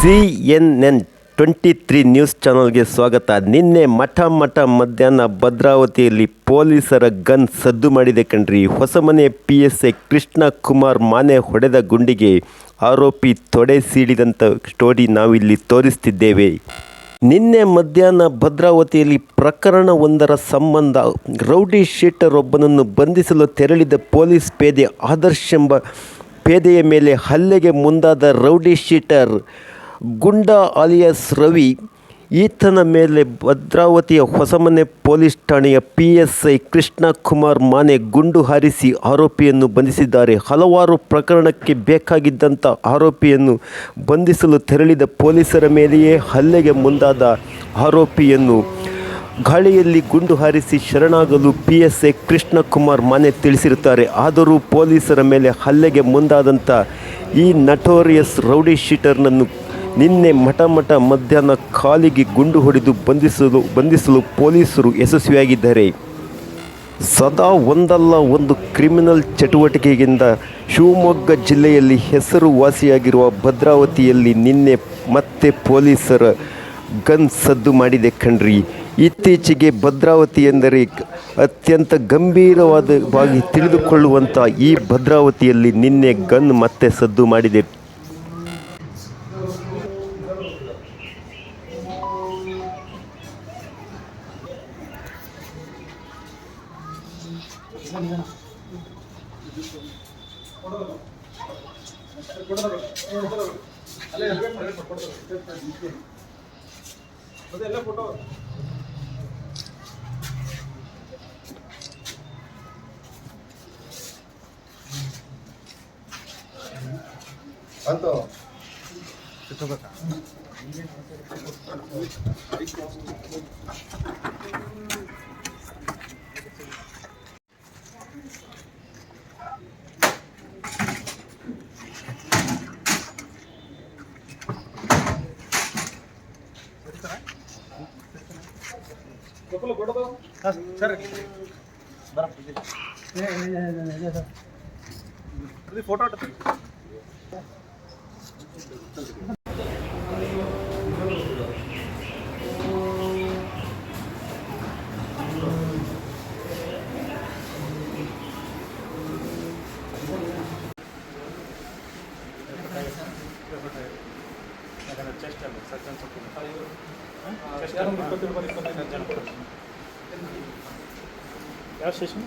CNN23 news ಚಾನಲ್ಗೆ ಸ್ವಾಗತ. ನಿನ್ನೆ ಮಧ್ಯಾಹ್ನ ಭದ್ರಾವತಿಯಲ್ಲಿ ಪೊಲೀಸರ ಗನ್ ಸದ್ದು ಮಾಡಿದೆ ಕಣ್ರಿ. ಹೊಸಮನೆ PSI ಕೃಷ್ಣ ಕುಮಾರ್ ಮಾನೆ ಹೊಡೆದ ಗುಂಡಿಗೆ ಆರೋಪಿ ತೊಡೆ ಸೀಳಿದಂಥ ಸ್ಟೋರಿ ನಾವಿಲ್ಲಿ ತೋರಿಸ್ತಿದ್ದೇವೆ. ನಿನ್ನೆ ಮಧ್ಯಾಹ್ನ ಭದ್ರಾವತಿಯಲ್ಲಿ ಪ್ರಕರಣವೊಂದರ ಸಂಬಂಧ ರೌಡಿ ಶೀಟರ್ ಒಬ್ಬನನ್ನು ಬಂಧಿಸಲು ತೆರಳಿದ ಪೊಲೀಸ್ ಪೇದೆ ಆದರ್ಶ್ ಎಂಬ ಪೇದೆಯ ಮೇಲೆ ಹಲ್ಲೆಗೆ ಮುಂದಾದ rowdy sheeter goonda alias Ravi. ಈತನ ಮೇಲೆ ಭದ್ರಾವತಿಯ ಹೊಸಮನೆ ಪೊಲೀಸ್ ಠಾಣೆಯ PSI ಕೃಷ್ಣ ಕುಮಾರ್ ಮಾನೆ ಗುಂಡು ಹಾರಿಸಿ ಆರೋಪಿಯನ್ನು ಬಂಧಿಸಿದ್ದಾರೆ. ಹಲವಾರು ಪ್ರಕರಣಕ್ಕೆ ಬೇಕಾಗಿದ್ದಂಥ ಆರೋಪಿಯನ್ನು ಬಂಧಿಸಲು ತೆರಳಿದ ಪೊಲೀಸರ ಮೇಲೆಯೇ ಹಲ್ಲೆಗೆ ಮುಂದಾದ ಆರೋಪಿಯನ್ನು ಗಾಳಿಯಲ್ಲಿ ಗುಂಡು ಹಾರಿಸಿ ಶರಣಾಗಲು PSI ಕೃಷ್ಣ ಕುಮಾರ್ ಮಾನೆ ತಿಳಿಸಿರುತ್ತಾರೆ. ಆದರೂ ಪೊಲೀಸರ ಮೇಲೆ ಹಲ್ಲೆಗೆ ಮುಂದಾದಂಥ ಈ ನಟೋರಿಯಸ್ ರೌಡಿ ಶೀಟರ್ನನ್ನು ನಿನ್ನೆ ಮಧ್ಯಾಹ್ನ ಕಾಲಿಗೆ ಗುಂಡು ಹೊಡೆದು ಬಂಧಿಸಲು ಪೊಲೀಸರು ಯಶಸ್ವಿಯಾಗಿದ್ದಾರೆ. ಸದಾ ಒಂದಲ್ಲ ಒಂದು ಕ್ರಿಮಿನಲ್ ಚಟುವಟಿಕೆಯಿಂದ ಶಿವಮೊಗ್ಗ ಜಿಲ್ಲೆಯಲ್ಲಿ ಹೆಸರುವಾಸಿಯಾಗಿರುವ ಭದ್ರಾವತಿಯಲ್ಲಿ ನಿನ್ನೆ ಮತ್ತೆ ಪೊಲೀಸರ ಗನ್ ಸದ್ದು ಮಾಡಿದೆ ಕಣ್ರಿ. ಇತ್ತೀಚೆಗೆ ಭದ್ರಾವತಿ ಎಂದರೆ ಅತ್ಯಂತ ಗಂಭೀರವಾಗಿ ತಿಳಿದುಕೊಳ್ಳುವಂಥ ಈ ಭದ್ರಾವತಿಯಲ್ಲಿ ನಿನ್ನೆ ಗನ್ ಮತ್ತೆ ಸದ್ದು ಮಾಡಿದೆ. ಫೋಟೋ ಯಾವ ಸ್ಟೇಷನ್?